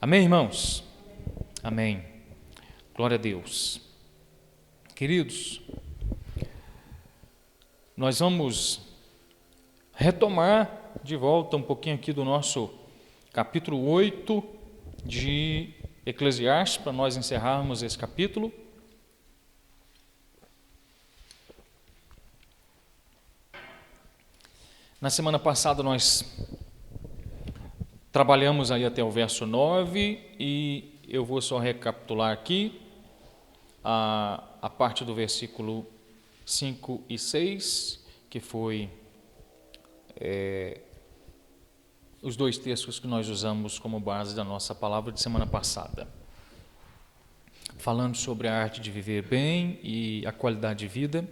Amém, irmãos? Amém. Glória a Deus. Queridos, nós vamos retomar de volta um pouquinho aqui do nosso capítulo 8 de Eclesiastes, para nós encerrarmos esse capítulo. Na semana passada nós trabalhamos aí até o verso 9 e eu vou só recapitular aqui a parte do versículo 5 e 6, que foi os dois textos que nós usamos como base da nossa palavra de semana passada. Falando sobre a arte de viver bem e a qualidade de vida.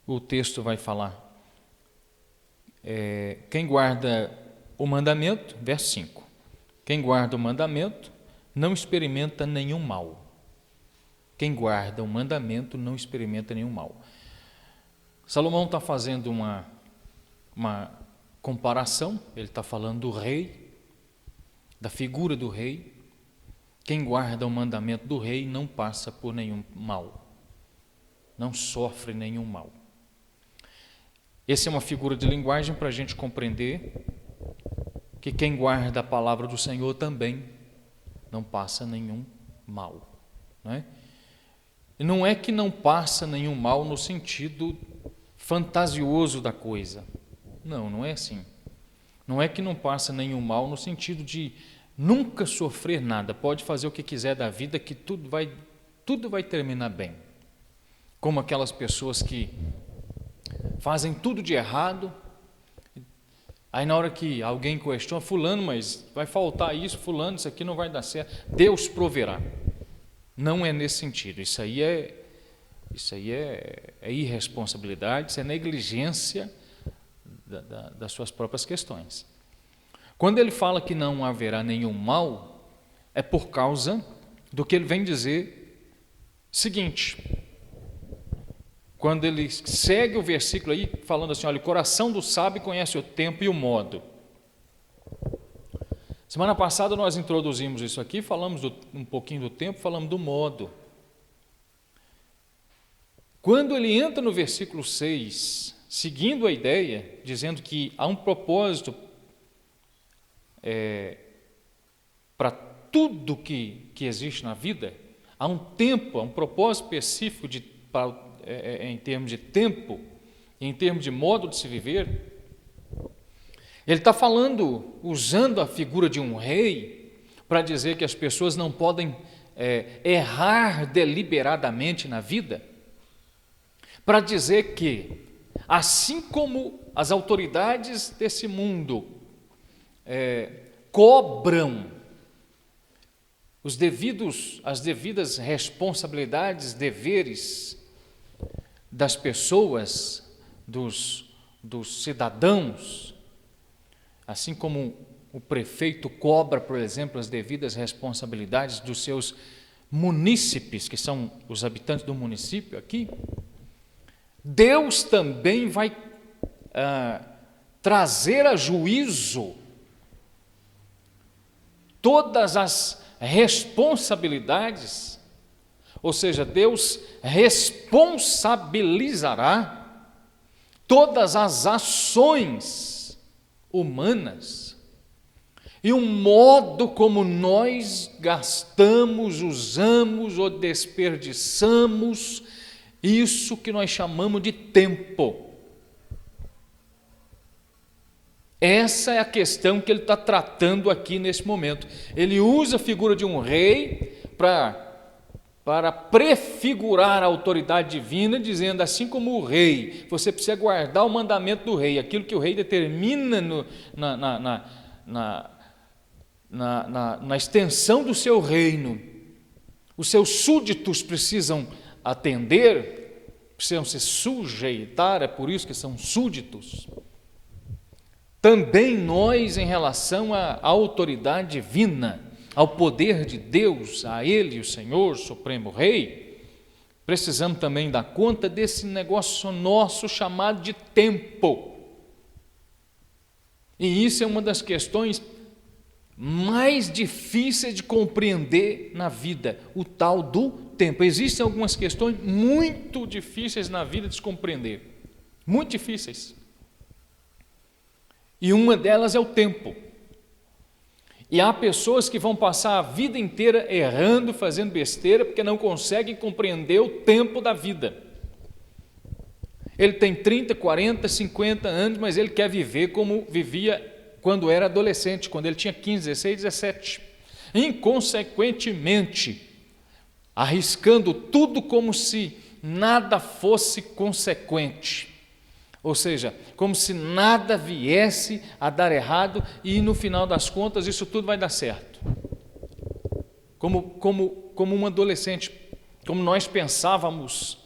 O texto vai falar, quem guarda o mandamento, verso 5, quem guarda o mandamento não experimenta nenhum mal. Quem guarda o mandamento não experimenta nenhum mal. Salomão está fazendo uma comparação, ele está falando do rei, da figura do rei. Quem guarda o mandamento do rei não passa por nenhum mal, não sofre nenhum mal. Essa é uma figura de linguagem para a gente compreender que quem guarda a palavra do Senhor também não passa nenhum mal. Não é? E não é que não passa nenhum mal no sentido fantasioso da coisa. Não, não é assim. Não é que não passa nenhum mal no sentido de nunca sofrer nada, pode fazer o que quiser da vida, que tudo vai terminar bem. Como aquelas pessoas que fazem tudo de errado, aí na hora que alguém questiona, fulano, mas vai faltar isso, fulano, isso aqui não vai dar certo, Deus proverá. Não é nesse sentido, isso aí é irresponsabilidade, isso é negligência das suas próprias questões. Quando ele fala que não haverá nenhum mal, é por causa do que ele vem dizer seguinte. Quando ele segue o versículo aí, falando assim, olha, o coração do sábio conhece o tempo e o modo. Semana passada nós introduzimos isso aqui, falamos um pouquinho do tempo, falamos do modo. Quando ele entra no versículo 6, seguindo a ideia, dizendo que há um propósito para tudo que existe na vida, há um tempo, há um propósito específico em termos de tempo, em termos de modo de se viver. Ele está falando, usando a figura de um rei, para dizer que as pessoas não podem errar deliberadamente na vida, para dizer que, assim como as autoridades desse mundo cobram as devidas responsabilidades, deveres das pessoas, dos cidadãos, assim como o prefeito cobra, por exemplo, as devidas responsabilidades dos seus munícipes, que são os habitantes do município aqui, Deus também vai trazer a juízo todas as responsabilidades, ou seja, Deus responsabilizará todas as ações humanas e o modo como nós gastamos, usamos ou desperdiçamos isso que nós chamamos de tempo. Essa é a questão que ele está tratando aqui nesse momento. Ele usa a figura de um rei para prefigurar a autoridade divina, dizendo, assim como o rei, você precisa guardar o mandamento do rei, aquilo que o rei determina na extensão do seu reino. Os seus súditos precisam atender, precisam se sujeitar, é por isso que são súditos. Também nós, em relação à autoridade divina, ao poder de Deus, a Ele, o Senhor, Supremo Rei, precisamos também dar conta desse negócio nosso chamado de tempo. E isso é uma das questões mais difíceis de compreender na vida, o tal do tempo. Existem algumas questões muito difíceis na vida de se compreender, muito difíceis. E uma delas é o tempo. E há pessoas que vão passar a vida inteira errando, fazendo besteira, porque não conseguem compreender o tempo da vida. Ele tem 30, 40, 50 anos, mas ele quer viver como vivia quando era adolescente, quando ele tinha 15, 16, 17. Inconsequentemente, arriscando tudo como se nada fosse consequente. Ou seja, como se nada viesse a dar errado e no final das contas isso tudo vai dar certo. Como um adolescente, como nós pensávamos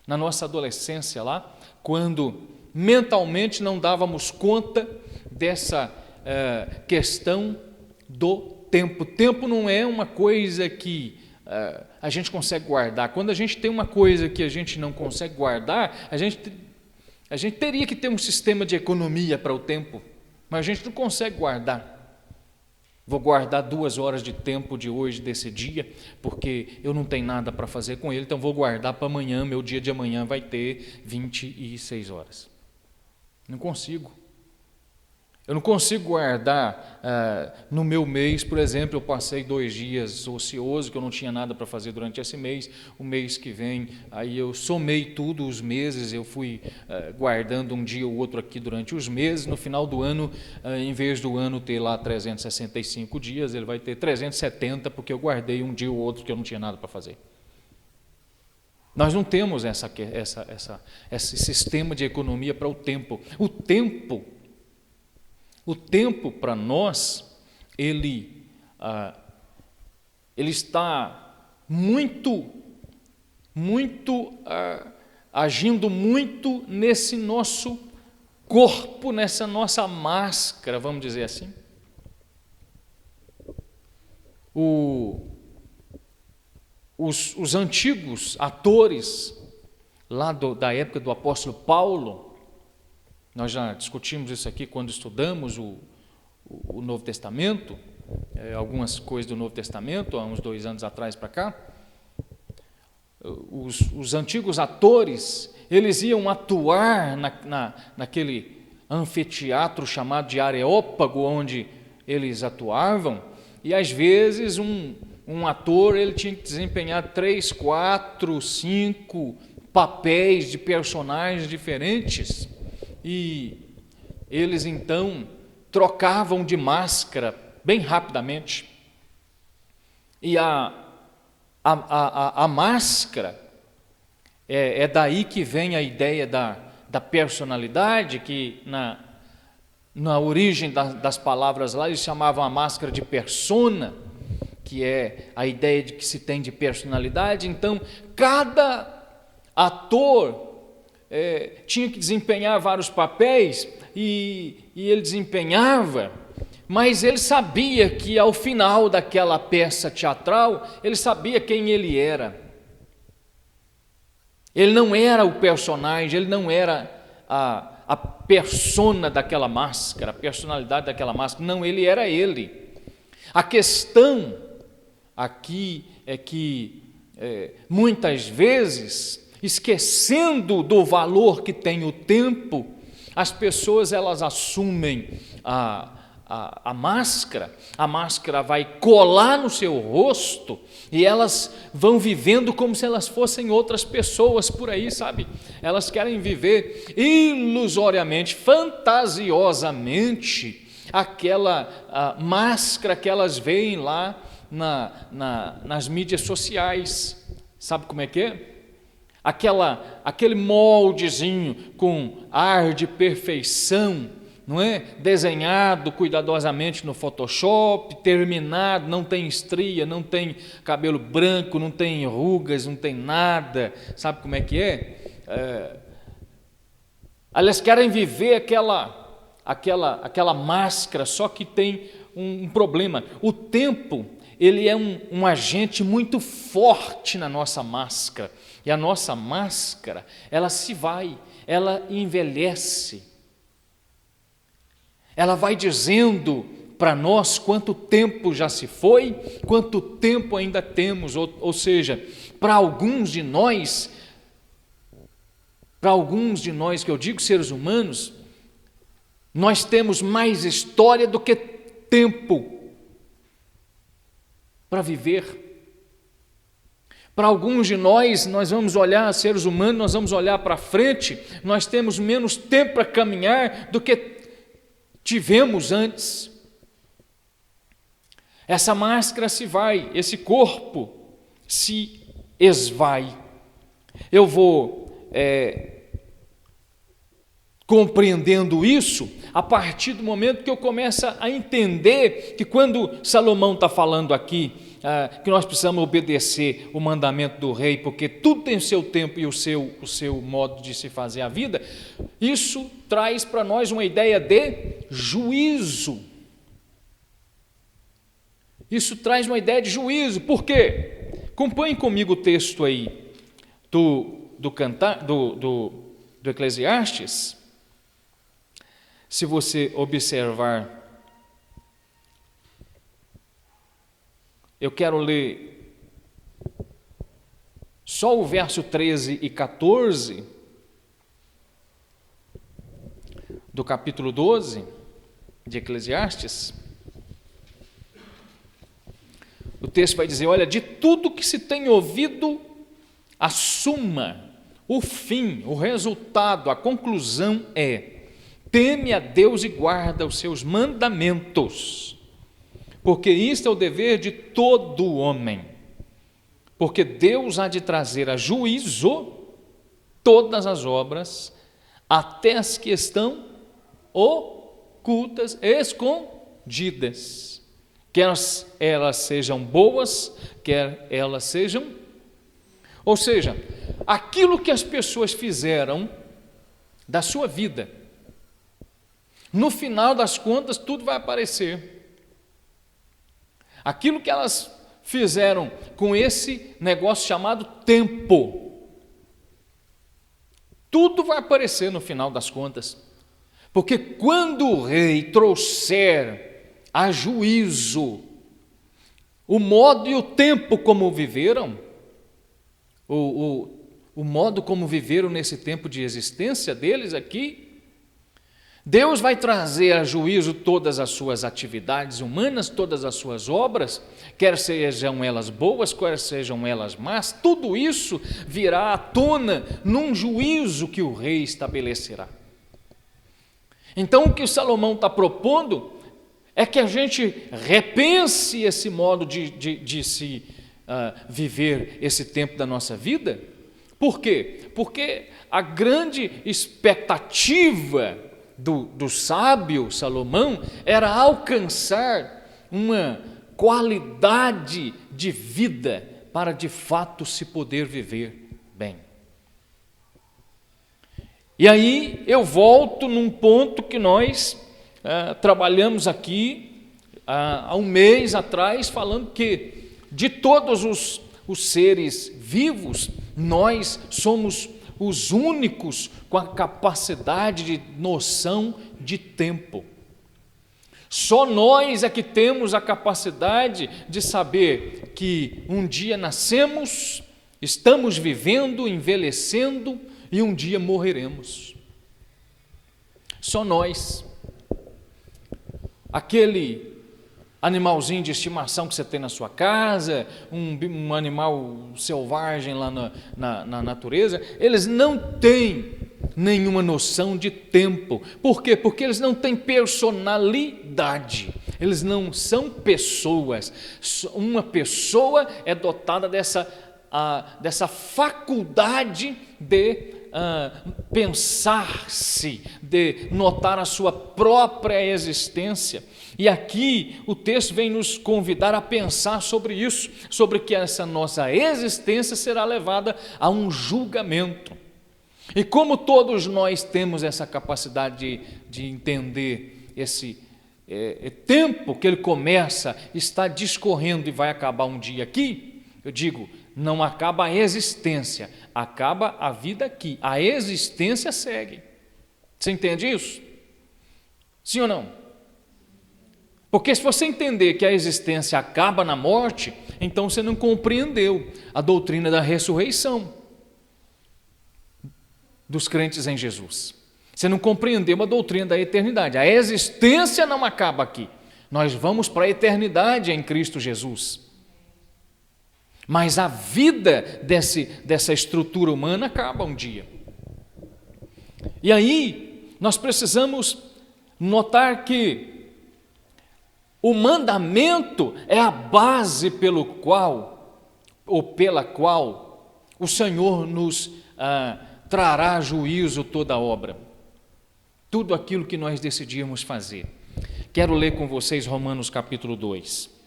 na nossa adolescência lá, quando mentalmente não dávamos conta dessa questão do tempo. O tempo não é uma coisa que a gente consegue guardar. Quando a gente tem uma coisa que a gente não consegue guardar, a gente teria que ter um sistema de economia para o tempo, mas a gente não consegue guardar. Vou guardar 2 horas de tempo de hoje, desse dia, porque eu não tenho nada para fazer com ele, então vou guardar para amanhã, meu dia de amanhã vai ter 26 horas. Não consigo. Eu não consigo guardar no meu mês, por exemplo, eu passei 2 dias ocioso, que eu não tinha nada para fazer durante esse mês, o mês que vem, aí eu somei tudo, os meses, eu fui guardando um dia ou outro aqui durante os meses, no final do ano, em vez do ano ter lá 365 dias, ele vai ter 370, porque eu guardei um dia ou outro que eu não tinha nada para fazer. Nós não temos esse sistema de economia para o tempo. O tempo para nós, ele está agindo muito nesse nosso corpo, nessa nossa máscara, vamos dizer assim. Os antigos atores, lá da época do apóstolo Paulo, nós já discutimos isso aqui quando estudamos o Novo Testamento, algumas coisas do Novo Testamento, há uns 2 anos atrás para cá. Os antigos atores, eles iam atuar naquele anfiteatro chamado de Areópago, onde eles atuavam, e às vezes um ator ele tinha que desempenhar 3, 4, 5 papéis de personagens diferentes, e eles então trocavam de máscara bem rapidamente. E a máscara, é daí que vem a ideia da personalidade, que na origem das palavras lá eles chamavam a máscara de persona, que é a ideia de que se tem de personalidade. Então, cada ator tinha que desempenhar vários papéis, e ele desempenhava, mas ele sabia que ao final daquela peça teatral, ele sabia quem ele era. Ele não era o personagem, ele não era a persona daquela máscara, a personalidade daquela máscara, não, ele era ele. A questão aqui é que muitas vezes, esquecendo do valor que tem o tempo, as pessoas elas assumem a máscara vai colar no seu rosto e elas vão vivendo como se elas fossem outras pessoas por aí, sabe? Elas querem viver ilusoriamente, fantasiosamente, aquela máscara que elas veem lá nas mídias sociais. Sabe como é que é? Aquele moldezinho com ar de perfeição, não é? Desenhado cuidadosamente no Photoshop, terminado, não tem estria, não tem cabelo branco, não tem rugas, não tem nada. Sabe como é que é? Elas querem viver aquela máscara, só que tem um problema. O tempo, ele é um agente muito forte na nossa máscara. E a nossa máscara, ela se vai, ela envelhece. Ela vai dizendo para nós quanto tempo já se foi, quanto tempo ainda temos, ou seja, para alguns de nós que eu digo seres humanos, nós temos mais história do que tempo para viver. Para alguns de nós vamos olhar, seres humanos, nós vamos olhar para frente, nós temos menos tempo para caminhar do que tivemos antes. Essa máscara se vai, esse corpo se esvai. Eu vou compreendendo isso a partir do momento que eu começo a entender que quando Salomão está falando aqui, que nós precisamos obedecer o mandamento do rei, porque tudo tem o seu tempo e o seu modo de se fazer a vida, isso traz para nós uma ideia de juízo. Isso traz uma ideia de juízo. Por quê? Acompanhe comigo o texto aí do Eclesiastes. Se você observar, eu quero ler só o verso 13 e 14 do capítulo 12 de Eclesiastes. O texto vai dizer: olha, de tudo que se tem ouvido, a suma, o fim, o resultado, a conclusão é: teme a Deus e guarda os seus mandamentos, porque isto é o dever de todo homem, porque Deus há de trazer a juízo todas as obras, até as que estão ocultas, escondidas, quer elas sejam boas, quer elas sejam... Ou seja, aquilo que as pessoas fizeram da sua vida, no final das contas, tudo vai aparecer. Aquilo que elas fizeram com esse negócio chamado tempo, tudo vai aparecer no final das contas. Porque quando o rei trouxer a juízo o modo e o tempo como viveram, o modo como viveram nesse tempo de existência deles aqui, Deus vai trazer a juízo todas as suas atividades humanas, todas as suas obras, quer sejam elas boas, quer sejam elas más, tudo isso virá à tona num juízo que o rei estabelecerá. Então o que o Salomão está propondo é que a gente repense esse modo de se viver esse tempo da nossa vida. Por quê? Porque a grande expectativa do sábio Salomão era alcançar uma qualidade de vida para de fato se poder viver bem. E aí eu volto num ponto que nós trabalhamos aqui há um mês atrás, falando que de todos os seres vivos, nós somos os únicos com a capacidade de noção de tempo. Só nós é que temos a capacidade de saber que um dia nascemos, estamos vivendo, envelhecendo e um dia morreremos. Só nós. Aquele animalzinho de estimação que você tem na sua casa, um animal selvagem lá na natureza, eles não têm nenhuma noção de tempo. Por quê? Porque eles não têm personalidade, eles não são pessoas. Uma pessoa é dotada dessa faculdade de pensar-se, de notar a sua própria existência. E aqui o texto vem nos convidar a pensar sobre isso, sobre que essa nossa existência será levada a um julgamento. E como todos nós temos essa capacidade de entender esse tempo que ele começa, está discorrendo e vai acabar um dia aqui, eu digo, não acaba a existência, acaba a vida aqui, a existência segue. Você entende isso? Sim ou não? Porque se você entender que a existência acaba na morte, então você não compreendeu a doutrina da ressurreição dos crentes em Jesus. Você não compreendeu a doutrina da eternidade. A existência não acaba aqui. Nós vamos para a eternidade em Cristo Jesus. Mas a vida dessa estrutura humana acaba um dia. E aí, nós precisamos notar que o mandamento é a base pela qual o Senhor nos trará juízo toda a obra. Tudo aquilo que nós decidimos fazer. Quero ler com vocês Romanos capítulo 2.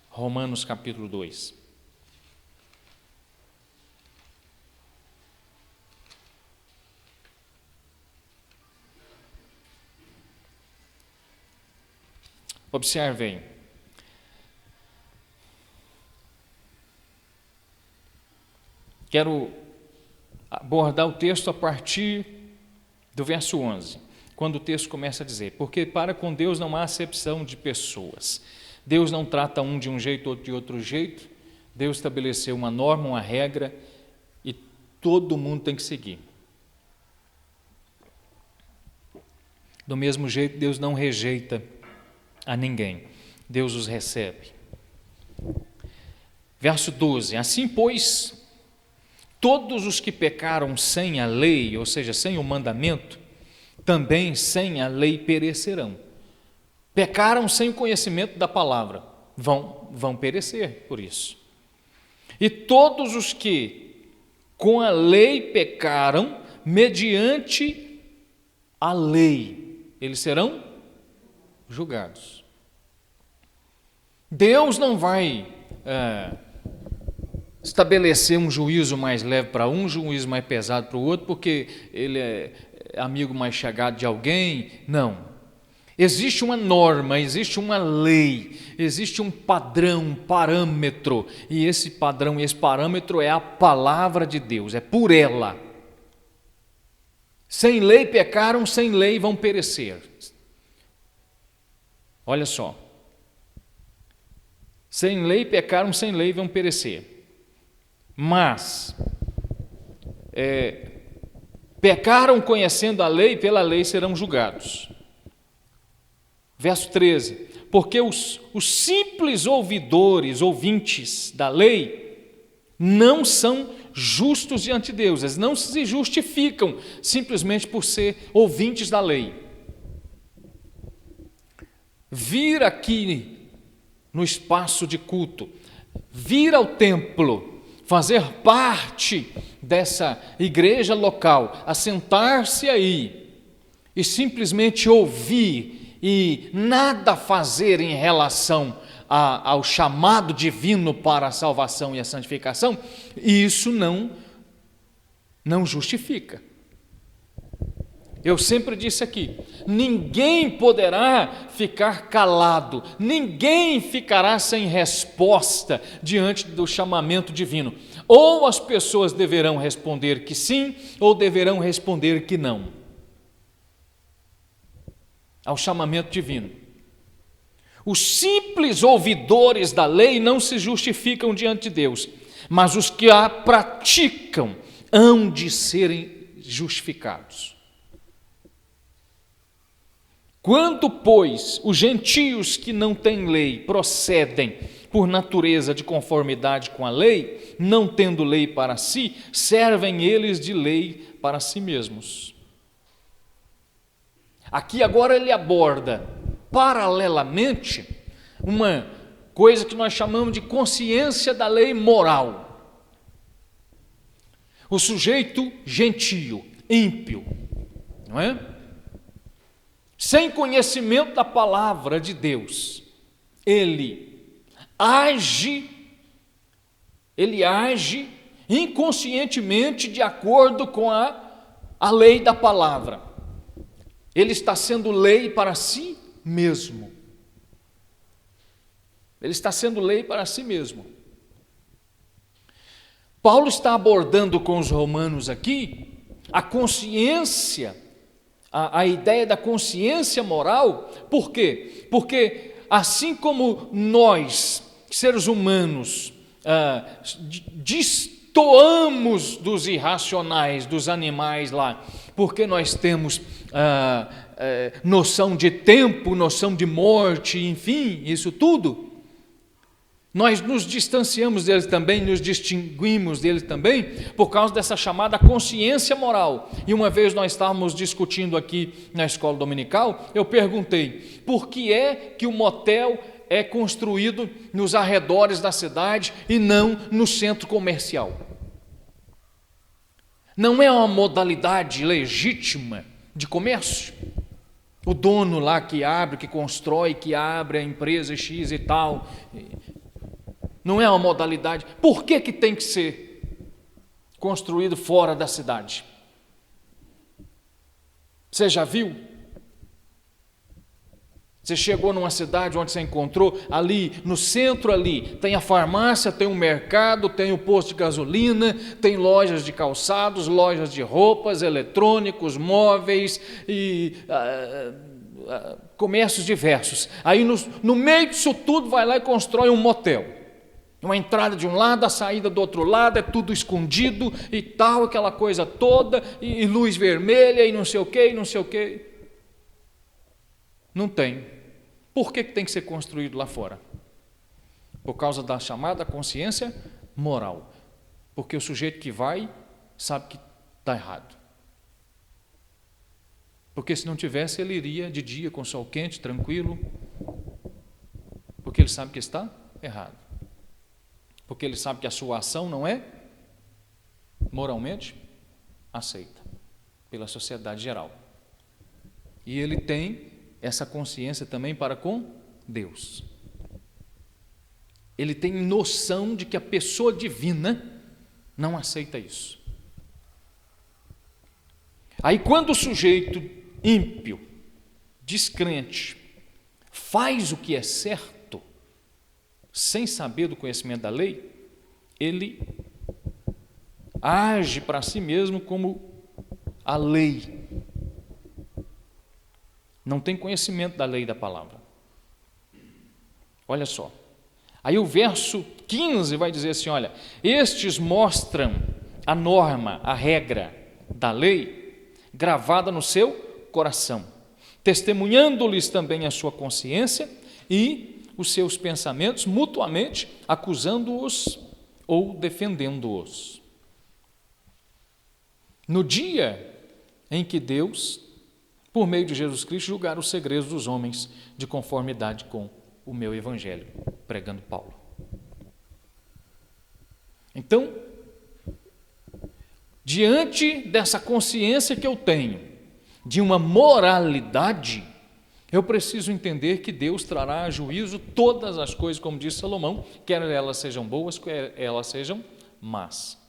Romanos capítulo 2. Observem. Quero abordar o texto a partir do verso 11, quando o texto começa a dizer: porque para com Deus não há acepção de pessoas. Deus não trata um de um jeito, outro de outro jeito. Deus estabeleceu uma norma, uma regra, e todo mundo tem que seguir. Do mesmo jeito, Deus não rejeita a ninguém. Deus os recebe. Verso 12: assim, pois, todos os que pecaram sem a lei, ou seja, sem o mandamento, também sem a lei perecerão. Pecaram sem o conhecimento da palavra, vão perecer por isso. E todos os que com a lei pecaram, mediante a lei, eles serão julgados. Deus não vai estabelecer um juízo mais leve para um, juízo mais pesado para o outro, porque ele é amigo mais chegado de alguém. Não. Existe uma norma, existe uma lei, existe um padrão, um parâmetro, e esse padrão, esse parâmetro é a palavra de Deus, é por ela. Sem lei pecaram, sem lei vão perecer. Olha só. Sem lei pecaram, sem lei vão perecer. Mas pecaram conhecendo a lei, pela lei serão julgados. Verso 13: porque os simples ouvintes da lei, não são justos diante de Deus, eles não se justificam simplesmente por ser ouvintes da lei. Vir aqui no espaço de culto, vir ao templo, fazer parte dessa igreja local, assentar-se aí e simplesmente ouvir e nada fazer em relação ao chamado divino para a salvação e a santificação, isso não justifica. Eu sempre disse aqui, ninguém poderá ficar calado, ninguém ficará sem resposta diante do chamamento divino. Ou as pessoas deverão responder que sim, ou deverão responder que não ao chamamento divino. Os simples ouvidores da lei não se justificam diante de Deus, mas os que a praticam hão de serem justificados. Quando, pois, os gentios que não têm lei procedem por natureza de conformidade com a lei, não tendo lei para si, servem eles de lei para si mesmos. Aqui agora ele aborda, paralelamente, uma coisa que nós chamamos de consciência da lei moral. O sujeito gentio, ímpio, não é? Sem conhecimento da palavra de Deus, ele age inconscientemente de acordo com a lei da palavra. Ele está sendo lei para si mesmo. Ele está sendo lei para si mesmo. Paulo está abordando com os romanos aqui a consciência, a ideia da consciência moral. Por quê? Porque assim como nós, seres humanos, destoamos dos irracionais, dos animais lá, porque nós temos noção de tempo, noção de morte, enfim, isso tudo, nós nos distanciamos deles também, nos distinguimos deles também, por causa dessa chamada consciência moral. E uma vez nós estávamos discutindo aqui na escola dominical, eu perguntei, por que é que o motel é construído nos arredores da cidade e não no centro comercial? Não é uma modalidade legítima de comércio? O dono lá que abre, que constrói, que abre a empresa X e tal, não é uma modalidade? Por que tem que ser construído fora da cidade? Você já viu? Você chegou numa cidade onde você encontrou, ali no centro ali, tem a farmácia, tem o mercado, tem o posto de gasolina, tem lojas de calçados, lojas de roupas, eletrônicos, móveis e comércios diversos. Aí no meio disso tudo vai lá e constrói um motel. Uma entrada de um lado, a saída do outro lado, é tudo escondido e tal, aquela coisa toda, e luz vermelha e não sei o quê, e não sei o quê. Não tem. Por que tem que ser construído lá fora? Por causa da chamada consciência moral. Porque o sujeito que vai sabe que está errado. Porque se não tivesse, ele iria de dia com sol quente, tranquilo, porque ele sabe que está errado. Porque ele sabe que a sua ação não é moralmente aceita pela sociedade geral. E ele tem essa consciência também para com Deus. Ele tem noção de que a pessoa divina não aceita isso. Aí quando o sujeito ímpio, descrente, faz o que é certo, sem saber do conhecimento da lei, ele age para si mesmo como a lei. Não tem conhecimento da lei e da palavra. Olha só. Aí o verso 15 vai dizer assim, olha, estes mostram a norma, a regra da lei gravada no seu coração, testemunhando-lhes também a sua consciência e os seus pensamentos, mutuamente acusando-os ou defendendo-os. No dia em que Deus, por meio de Jesus Cristo, julgar os segredos dos homens de conformidade com o meu evangelho, pregando Paulo. Então, diante dessa consciência que eu tenho, de uma moralidade, eu preciso entender que Deus trará a juízo todas as coisas, como disse Salomão, quer elas sejam boas, quer elas sejam más.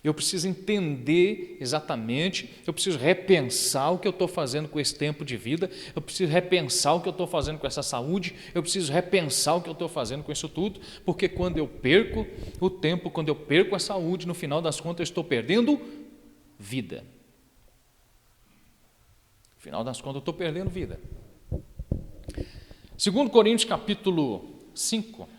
Eu preciso entender exatamente, eu preciso repensar o que eu estou fazendo com esse tempo de vida, eu preciso repensar o que eu estou fazendo com essa saúde, eu preciso repensar o que eu estou fazendo com isso tudo, porque quando eu perco o tempo, quando eu perco a saúde, no final das contas eu estou perdendo vida. No final das contas eu estou perdendo vida. 2 Coríntios capítulo 5.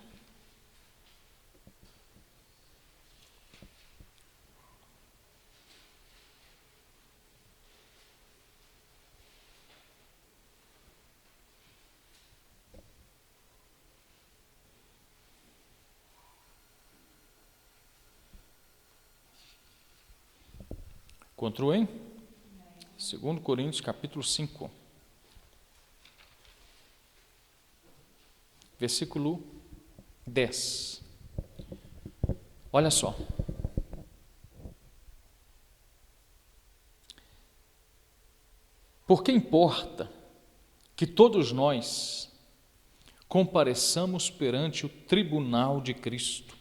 Encontrou, hein? 2 Coríntios capítulo 5. Versículo 10. Olha só. Porque importa que todos nós compareçamos perante o tribunal de Cristo,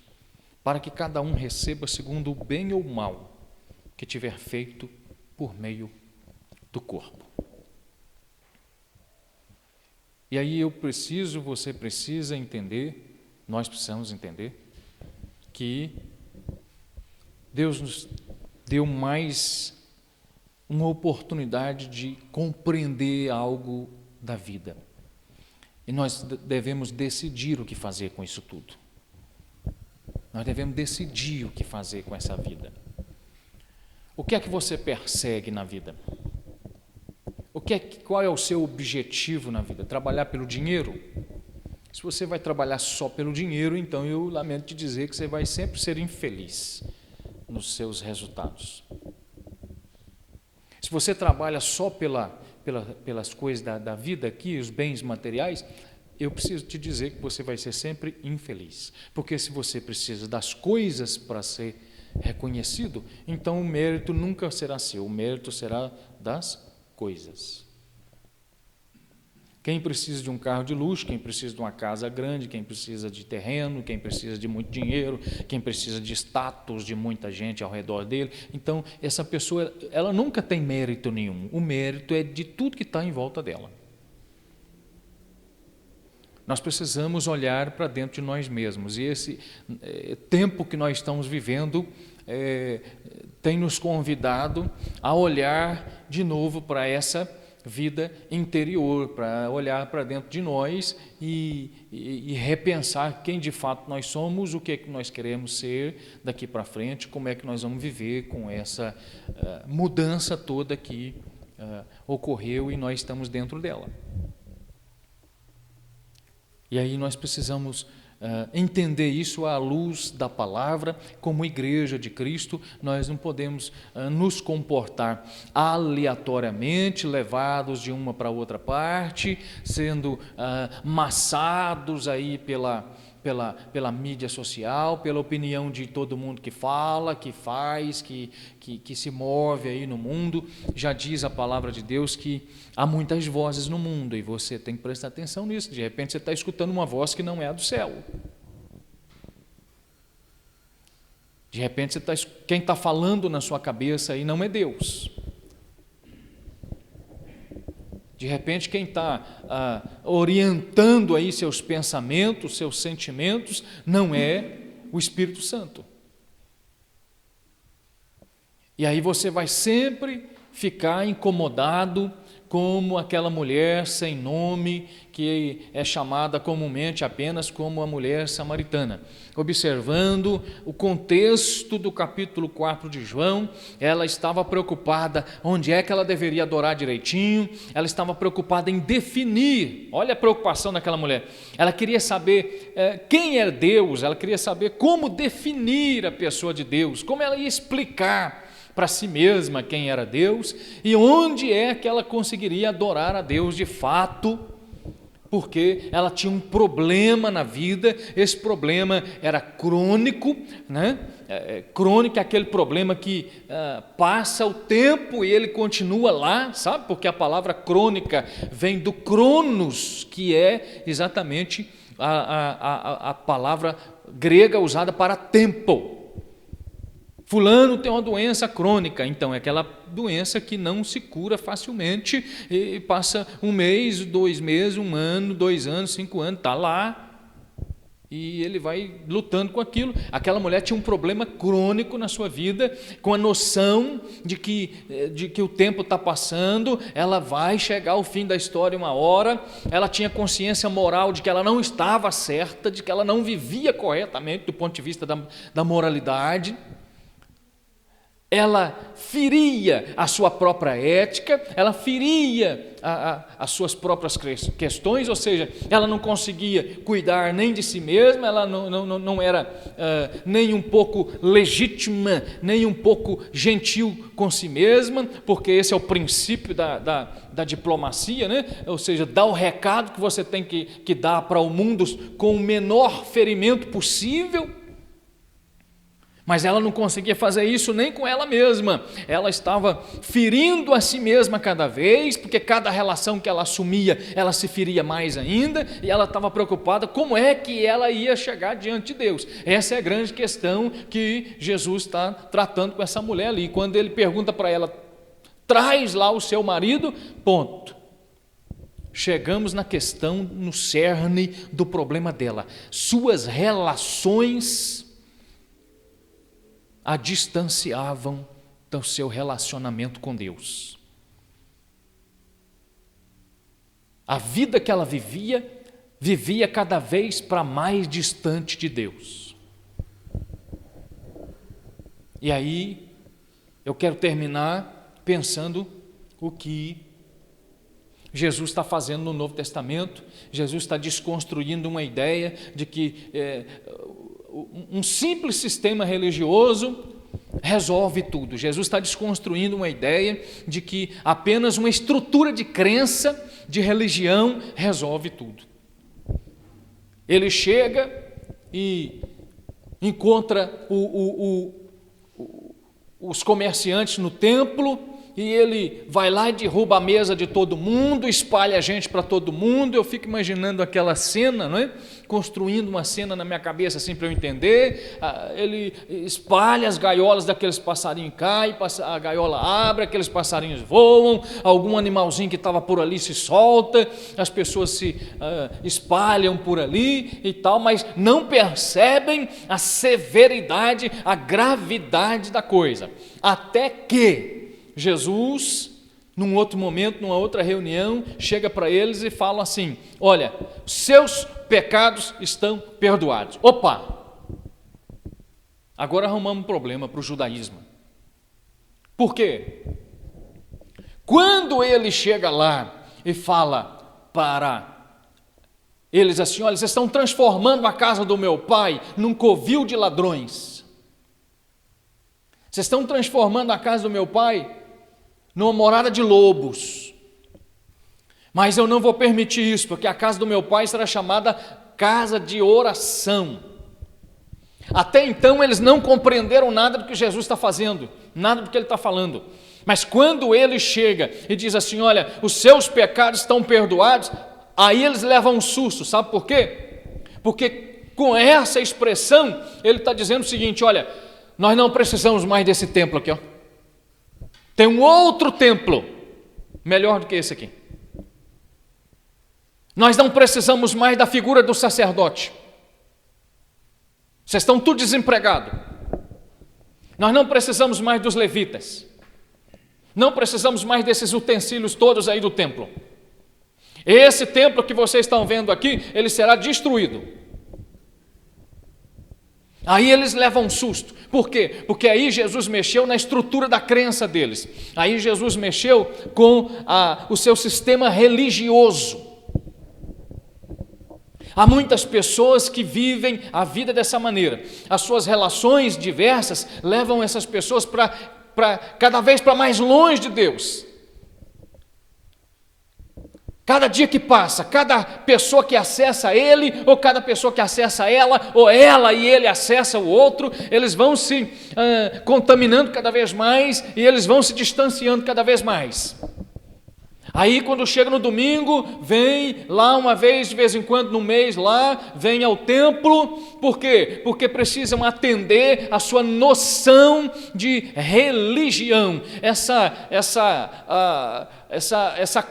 para que cada um receba segundo o bem ou o mal que tiver feito por meio do corpo. E aí você precisa entender, nós precisamos entender, que Deus nos deu mais uma oportunidade de compreender algo da vida. E nós devemos decidir o que fazer com isso tudo. Nós devemos decidir o que fazer com essa vida. O que é que você persegue na vida? Qual é o seu objetivo na vida? Trabalhar pelo dinheiro? Se você vai trabalhar só pelo dinheiro, então eu lamento te dizer que você vai sempre ser infeliz nos seus resultados. Se você trabalha só pelas coisas da vida aqui, os bens materiais, eu preciso te dizer que você vai ser sempre infeliz. Porque se você precisa das coisas para ser reconhecido, então o mérito nunca será seu, o mérito será das coisas. Quem precisa de um carro de luxo, quem precisa de uma casa grande, quem precisa de terreno, quem precisa de muito dinheiro, quem precisa de status de muita gente ao redor dele. Então, essa pessoa, ela nunca tem mérito nenhum. O mérito é de tudo que está em volta dela. Nós precisamos olhar para dentro de nós mesmos. E esse tempo que nós estamos vivendo tem nos convidado a olhar de novo para essa vida interior, para olhar para dentro de nós e repensar quem de fato nós somos, o que é que nós queremos ser daqui para frente, como é que nós vamos viver com essa mudança toda que ocorreu e nós estamos dentro dela. E aí nós precisamos entender isso à luz da palavra. Como igreja de Cristo, nós não podemos nos comportar aleatoriamente, levados de uma para outra parte, sendo maçados aí pela mídia social, pela opinião de todo mundo que fala, que faz, que se move aí no mundo. Já diz a palavra de Deus que há muitas vozes no mundo e você tem que prestar atenção nisso. De repente você está escutando uma voz que não é a do céu. De repente quem está falando na sua cabeça aí não é Deus. De repente quem está orientando aí seus pensamentos, seus sentimentos, não é o Espírito Santo. E aí você vai sempre ficar incomodado como aquela mulher sem nome que é chamada comumente apenas como a mulher samaritana. Observando o contexto do capítulo 4 de João, ela estava preocupada onde é que ela deveria adorar direitinho, ela estava preocupada em definir, olha a preocupação daquela mulher, ela queria saber quem é Deus, ela queria saber como definir a pessoa de Deus, como ela ia explicar para si mesma quem era Deus e onde é que ela conseguiria adorar a Deus de fato, porque ela tinha um problema na vida. Esse problema era crônico, né? Crônico é aquele problema que passa o tempo e ele continua lá, sabe? Porque a palavra crônica vem do cronos, que é exatamente a palavra grega usada para tempo. Fulano tem uma doença crônica, então é aquela doença que não se cura facilmente e passa 1 mês, 2 meses, 1 ano, 2 anos, 5 anos, está lá e ele vai lutando com aquilo. Aquela mulher tinha um problema crônico na sua vida, com a noção de que o tempo está passando, ela vai chegar ao fim da história uma hora. Ela tinha consciência moral de que ela não estava certa, de que ela não vivia corretamente do ponto de vista da moralidade. Ela feria a sua própria ética, ela feria as suas próprias questões, ou seja, ela não conseguia cuidar nem de si mesma, ela não era nem um pouco legítima, nem um pouco gentil com si mesma, porque esse é o princípio da diplomacia, né? Ou seja, dá o recado que você tem que dar para o mundo com o menor ferimento possível. Mas ela não conseguia fazer isso nem com ela mesma. Ela estava ferindo a si mesma cada vez, porque cada relação que ela assumia, ela se feria mais ainda, e ela estava preocupada como é que ela ia chegar diante de Deus. Essa é a grande questão que Jesus está tratando com essa mulher ali. Quando ele pergunta para ela, traz lá o seu marido, ponto. Chegamos na questão, no cerne do problema dela. Suas relações a distanciavam do seu relacionamento com Deus. A vida que ela vivia cada vez para mais distante de Deus. E aí, eu quero terminar pensando o que Jesus está fazendo no Novo Testamento. Jesus está desconstruindo uma ideia de que um simples sistema religioso resolve tudo. Jesus está desconstruindo uma ideia de que apenas uma estrutura de crença, de religião, resolve tudo. Ele chega e encontra os comerciantes no templo, e ele vai lá e derruba a mesa de todo mundo, espalha a gente para todo mundo. Eu fico imaginando aquela cena, não é? Construindo uma cena na minha cabeça assim para eu entender. Ele espalha as gaiolas daqueles passarinhos, cai, a gaiola abre, aqueles passarinhos voam, algum animalzinho que estava por ali se solta, as pessoas se espalham por ali e tal, mas não percebem a severidade, a gravidade da coisa, até que Jesus, num outro momento, numa outra reunião, chega para eles e fala assim: olha, seus pecados estão perdoados. Opa! Agora arrumamos um problema para o judaísmo. Por quê? Quando ele chega lá e fala para eles assim: olha, vocês estão transformando a casa do meu pai num covil de ladrões. Vocês estão transformando a casa do meu pai numa morada de lobos, mas eu não vou permitir isso, porque a casa do meu pai será chamada casa de oração. Até então eles não compreenderam nada do que Jesus está fazendo, nada do que ele está falando, mas quando ele chega e diz assim: olha, os seus pecados estão perdoados, aí eles levam um susto. Sabe por quê? Porque com essa expressão ele está dizendo o seguinte: olha, nós não precisamos mais desse templo aqui, ó. Tem um outro templo melhor do que esse aqui. Nós não precisamos mais da figura do sacerdote. Vocês estão tudo desempregados. Nós não precisamos mais dos levitas. Não precisamos mais desses utensílios todos aí do templo. Esse templo que vocês estão vendo aqui, ele será destruído. Aí eles levam um susto. Por quê? Porque aí Jesus mexeu na estrutura da crença deles. Aí Jesus mexeu com o seu sistema religioso. Há muitas pessoas que vivem a vida dessa maneira. As suas relações diversas levam essas pessoas para cada vez para mais longe de Deus. Cada dia que passa, cada pessoa que acessa ele, ou cada pessoa que acessa ela, ou ela e ele acessa o outro, eles vão se contaminando cada vez mais, e eles vão se distanciando cada vez mais. Aí quando chega no domingo, vem lá uma vez, de vez em quando no mês lá, vem ao templo. Por quê? Porque precisam atender a sua noção de religião, essa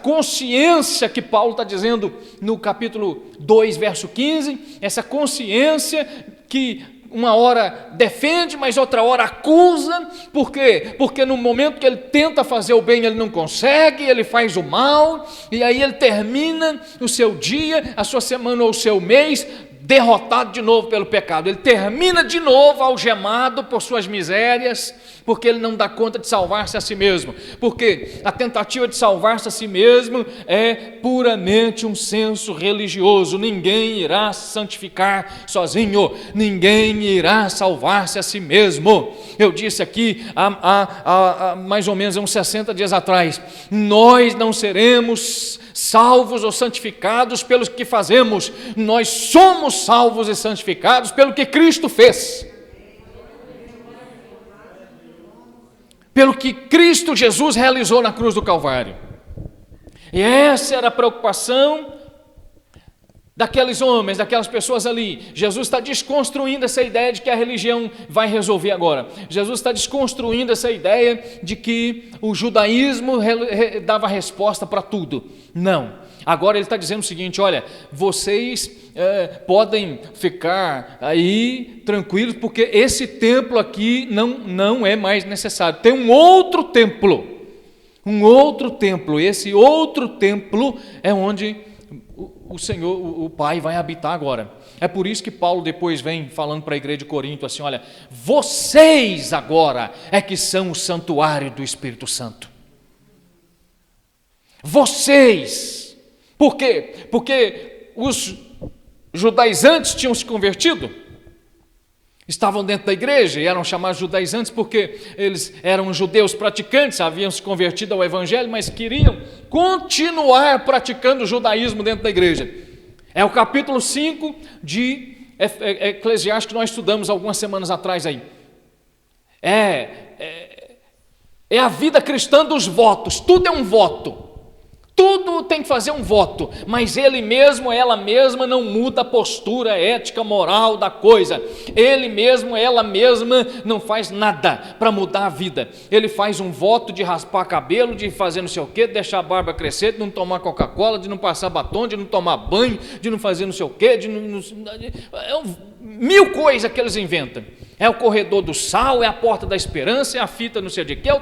consciência que Paulo está dizendo no capítulo 2, verso 15, essa consciência que uma hora defende, mas outra hora acusa. Por quê? Porque no momento que ele tenta fazer o bem, ele não consegue, ele faz o mal, e aí ele termina o seu dia, a sua semana ou o seu mês, derrotado de novo pelo pecado. Ele termina de novo algemado por suas misérias, porque ele não dá conta de salvar-se a si mesmo. Porque a tentativa de salvar-se a si mesmo é puramente um senso religioso. Ninguém irá se santificar sozinho, ninguém irá salvar-se a si mesmo. Eu disse aqui há mais ou menos uns 60 dias atrás: nós não seremos salvos ou santificados pelo que fazemos, nós somos salvos e santificados pelo que Cristo fez, pelo que Cristo Jesus realizou na cruz do Calvário. E essa era a preocupação daqueles homens, daquelas pessoas ali. Jesus está desconstruindo essa ideia de que a religião vai resolver agora. Jesus está desconstruindo essa ideia de que o judaísmo dava resposta para tudo. Não. Agora ele está dizendo o seguinte: olha, vocês podem ficar aí tranquilos, porque esse templo aqui não é mais necessário. Tem um outro templo. Esse outro templo é onde o Senhor, o Pai, vai habitar agora. É por isso que Paulo depois vem falando para a igreja de Corinto assim: olha, vocês agora é que são o santuário do Espírito Santo. Vocês. Por quê? Porque os judaizantes tinham se convertido, estavam dentro da igreja e eram chamados judaizantes porque eles eram judeus praticantes, haviam se convertido ao evangelho, mas queriam continuar praticando o judaísmo dentro da igreja. É o capítulo 5 de Eclesiastes que nós estudamos algumas semanas atrás aí. É a vida cristã dos votos, tudo é um voto. Tudo tem que fazer um voto, mas ele mesmo, ela mesma não muda a postura ética, moral da coisa. Ele mesmo, ela mesma não faz nada para mudar a vida. Ele faz um voto de raspar cabelo, de fazer não sei o quê, de deixar a barba crescer, de não tomar Coca-Cola, de não passar batom, de não tomar banho, de não fazer não sei o quê, mil coisas que eles inventam. É o corredor do sal, é a porta da esperança, é a fita não sei de quê, é o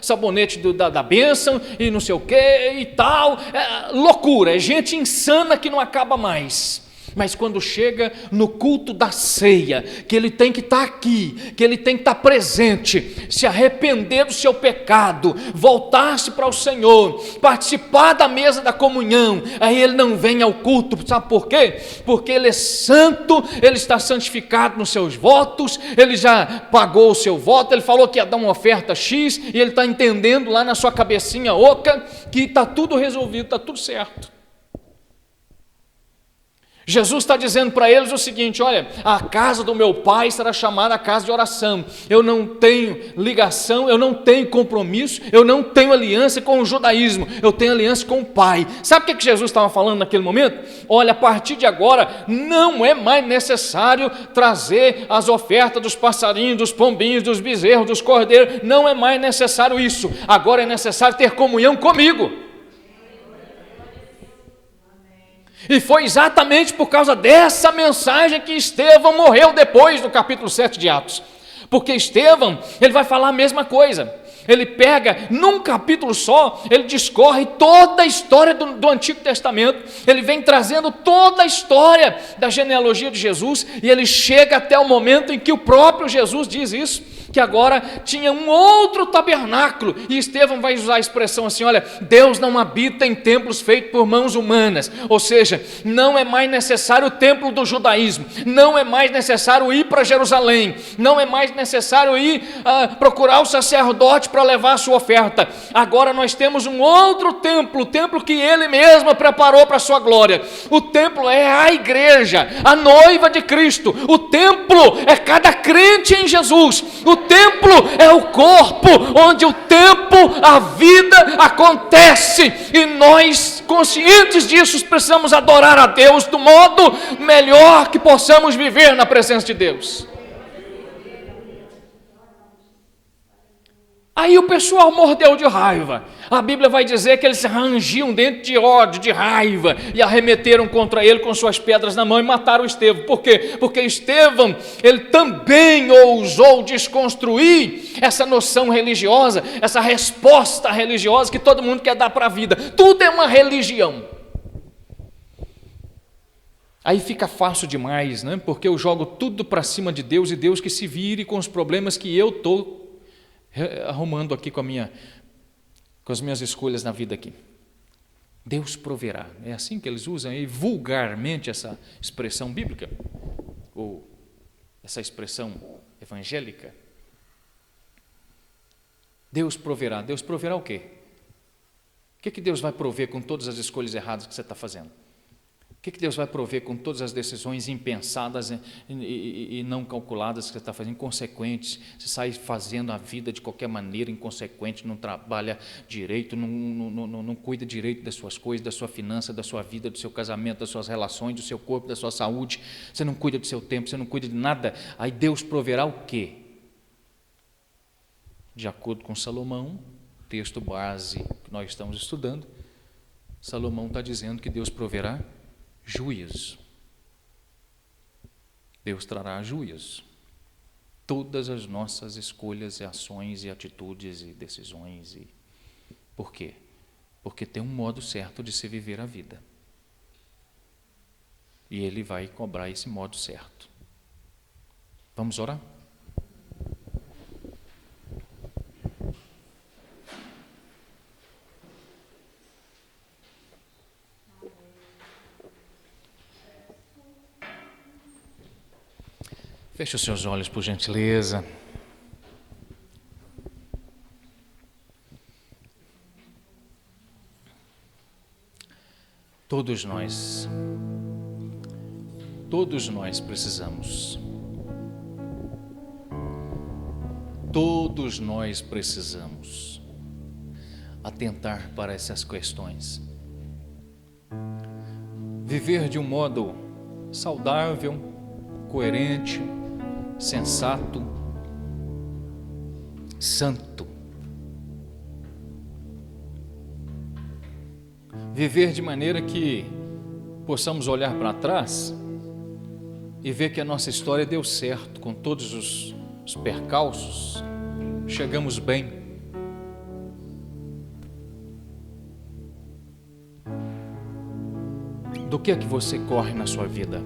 sabonete da bênção e não sei o quê e tal. É loucura, é gente insana que não acaba mais. Mas quando chega no culto da ceia, que ele tem que estar aqui, que ele tem que estar presente, se arrepender do seu pecado, voltar-se para o Senhor, participar da mesa da comunhão, aí ele não vem ao culto. Sabe por quê? Porque ele é santo, ele está santificado nos seus votos, ele já pagou o seu voto, ele falou que ia dar uma oferta X, e ele está entendendo lá na sua cabecinha oca que está tudo resolvido, está tudo certo. Jesus está dizendo para eles o seguinte: olha, a casa do meu pai será chamada a casa de oração. Eu não tenho ligação, eu não tenho compromisso, eu não tenho aliança com o judaísmo, eu tenho aliança com o Pai. Sabe o que Jesus estava falando naquele momento? Olha, a partir de agora não é mais necessário trazer as ofertas dos passarinhos, dos pombinhos, dos bezerros, dos cordeiros, não é mais necessário isso. Agora é necessário ter comunhão comigo. E foi exatamente por causa dessa mensagem que Estevão morreu depois do capítulo 7 de Atos. Porque Estevão, ele vai falar a mesma coisa. Ele pega, num capítulo só, ele discorre toda a história do Antigo Testamento. Ele vem trazendo toda a história da genealogia de Jesus. E ele chega até o momento em que o próprio Jesus diz isso, que agora tinha um outro tabernáculo, e Estevão vai usar a expressão assim: olha, Deus não habita em templos feitos por mãos humanas, ou seja, não é mais necessário o templo do judaísmo, não é mais necessário ir para Jerusalém, não é mais necessário ir procurar o sacerdote para levar a sua oferta. Agora nós temos um outro templo, o templo que ele mesmo preparou para a sua glória. O templo é a igreja, a noiva de Cristo. O templo é cada crente em Jesus. O templo é o corpo, onde o tempo, a vida acontece, e nós, conscientes disso, precisamos adorar a Deus do modo melhor que possamos viver na presença de Deus. Aí o pessoal mordeu de raiva. A Bíblia vai dizer que eles se rangiam dentro de ódio, de raiva, e arremeteram contra ele com suas pedras na mão e mataram Estevão. Por quê? Porque Estevão, ele também ousou desconstruir essa noção religiosa, essa resposta religiosa que todo mundo quer dar para a vida. Tudo é uma religião. Aí fica fácil demais, né? Porque eu jogo tudo para cima de Deus, e Deus que se vire com os problemas que eu estou arrumando aqui com as minhas escolhas na vida aqui. Deus proverá. É assim que eles usam aí vulgarmente essa expressão bíblica, ou essa expressão evangélica. Deus proverá. Deus proverá o quê? O que Deus vai prover com todas as escolhas erradas que você está fazendo? O que Deus vai prover com todas as decisões impensadas e não calculadas que você está fazendo, inconsequentes? Você sai fazendo a vida de qualquer maneira, inconsequente, não trabalha direito, não cuida direito das suas coisas, da sua finança, da sua vida, do seu casamento, das suas relações, do seu corpo, da sua saúde. Você não cuida do seu tempo, você não cuida de nada. Aí Deus proverá o quê? De acordo com Salomão, texto base que nós estamos estudando, Salomão está dizendo que Deus proverá juízo. Deus trará juízo. Todas as nossas escolhas, ações e atitudes e decisões. Por quê? Porque tem um modo certo de se viver a vida. E Ele vai cobrar esse modo certo. Vamos orar? Feche os seus olhos, por gentileza. Todos nós precisamos. Todos nós precisamos atentar para essas questões. Viver de um modo saudável, coerente, sensato, santo. Viver de maneira que possamos olhar para trás e ver que a nossa história deu certo, com todos os percalços, chegamos bem. Do que é que você corre na sua vida?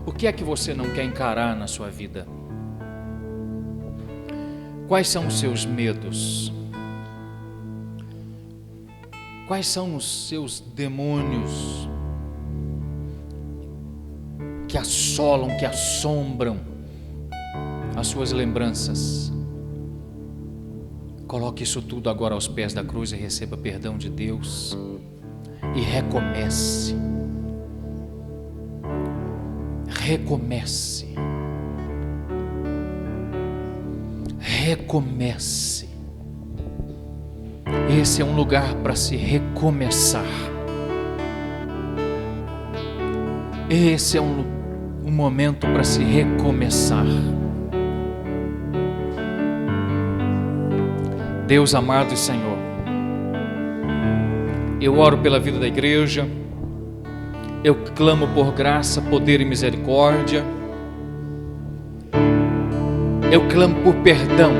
O que é que você não quer encarar na sua vida? Quais são os seus medos? Quais são os seus demônios que assolam, que assombram as suas lembranças? Coloque isso tudo agora aos pés da cruz e receba perdão de Deus e recomece. Recomece. Recomece. Esse é um lugar para se recomeçar. Esse é um momento para se recomeçar. Deus amado e Senhor, eu oro pela vida da igreja, eu clamo por graça, poder e misericórdia, eu clamo por perdão.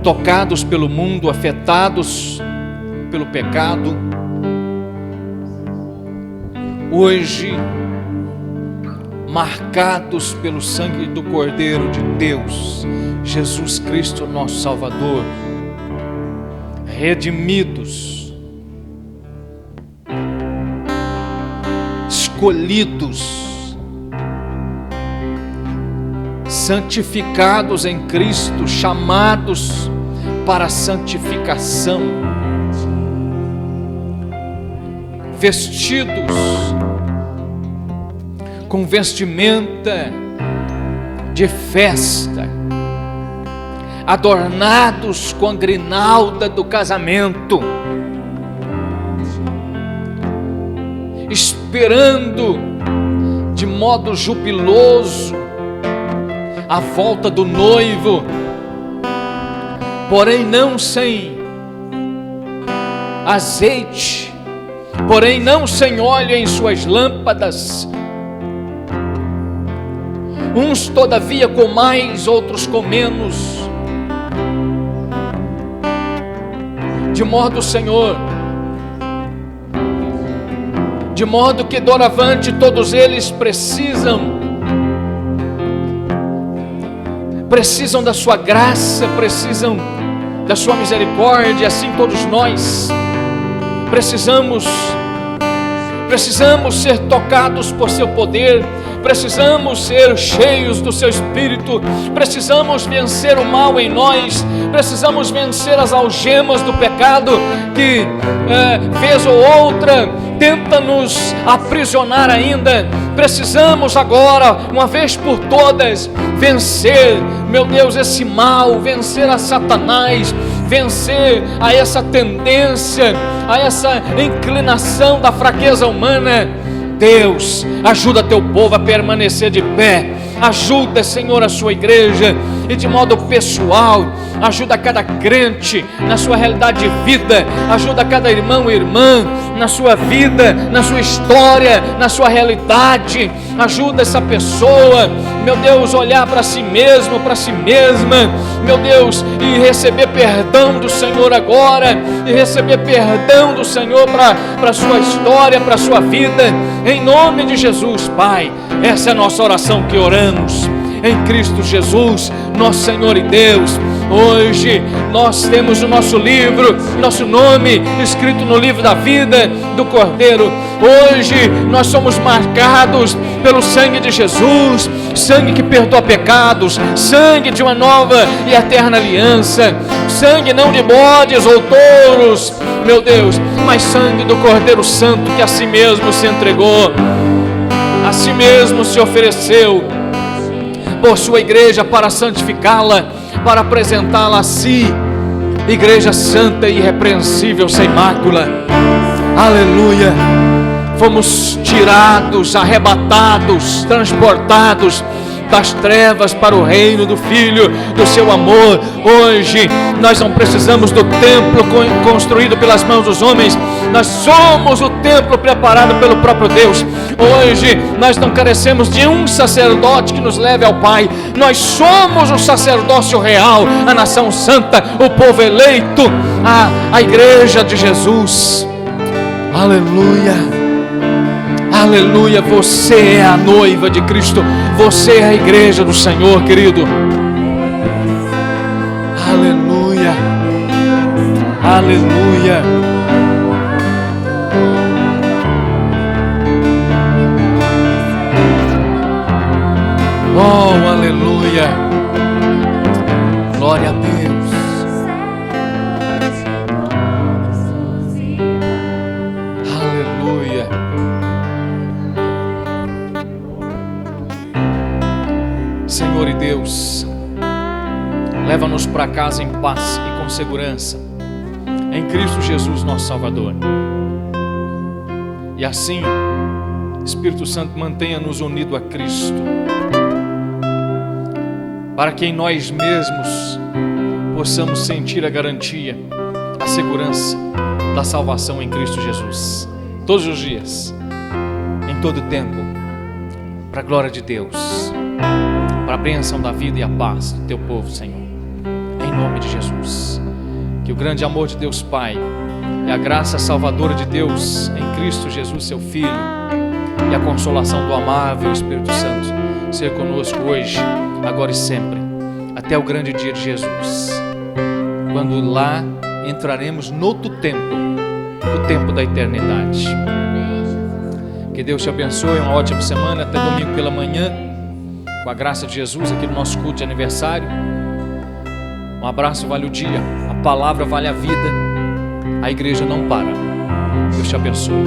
Tocados pelo mundo, afetados pelo pecado, hoje marcados pelo sangue do Cordeiro de Deus, Jesus Cristo, nosso Salvador, redimidos, escolhidos, santificados em Cristo, chamados para a santificação, vestidos com vestimenta de festa, adornados com a grinalda do casamento, esperando de modo jubiloso a volta do noivo, porém não sem azeite, porém não sem óleo em suas lâmpadas, uns todavia com mais, outros com menos, de modo, Senhor, de modo que doravante todos eles precisam da sua graça, precisam da sua misericórdia, assim todos nós precisamos ser tocados por seu poder, precisamos ser cheios do seu Espírito, precisamos vencer o mal em nós, precisamos vencer as algemas do pecado que vez ou outra tenta nos aprisionar ainda. Precisamos agora, uma vez por todas, vencer, meu Deus, esse mal, vencer a Satanás, vencer a essa tendência, a essa inclinação da fraqueza humana. Deus, ajuda teu povo a permanecer de pé, Ajuda, Senhor, a sua igreja, e de modo pessoal, ajuda cada crente na sua realidade de vida, ajuda cada irmão e irmã na sua vida, na sua história, na sua realidade. Ajuda essa pessoa, meu Deus, olhar para si mesmo, para si mesma, meu Deus, e receber perdão do Senhor agora, e receber perdão do Senhor para a sua história, para a sua vida, em nome de Jesus, Pai. Essa é a nossa oração que oramos em Cristo Jesus, nosso Senhor e Deus. Hoje nós temos o nosso livro, nosso nome escrito no livro da vida do Cordeiro. Hoje nós somos marcados pelo sangue de Jesus, sangue que perdoa pecados, sangue de uma nova e eterna aliança, sangue não de bodes ou touros, meu Deus, mas sangue do Cordeiro Santo, que a si mesmo se entregou, a si mesmo se ofereceu por sua igreja para santificá-la, para apresentá-la a si, igreja santa e irrepreensível, sem mácula. Aleluia. Fomos tirados, arrebatados, transportados das trevas para o reino do Filho do seu amor. Hoje nós não precisamos do templo construído pelas mãos dos homens, nós somos o templo preparado pelo próprio Deus. Hoje nós não carecemos de um sacerdote que nos leve ao Pai, nós somos o sacerdócio real, a nação santa, o povo eleito, a igreja de Jesus. Aleluia. Aleluia, você é a noiva de Cristo, você é a igreja do Senhor, querido. Aleluia, aleluia. Oh, aleluia, glória a Deus. Senhor e Deus, leva-nos para casa em paz e com segurança, em Cristo Jesus, nosso Salvador. E assim, Espírito Santo, mantenha-nos unidos a Cristo, para que em nós mesmos possamos sentir a garantia, a segurança da salvação em Cristo Jesus, todos os dias, em todo o tempo, para a glória de Deus, para a bênção da vida e a paz do teu povo, Senhor, em nome de Jesus. Que o grande amor de Deus Pai e a graça salvadora de Deus em Cristo Jesus, seu Filho, e a consolação do amável Espírito Santo seja conosco hoje, agora e sempre, até o grande dia de Jesus, quando lá entraremos no outro tempo, o tempo da eternidade. Que Deus te abençoe, uma ótima semana, até domingo pela manhã, com a graça de Jesus, aqui no nosso culto de aniversário. Um abraço, vale o dia, a palavra vale a vida, a igreja não para. Deus te abençoe.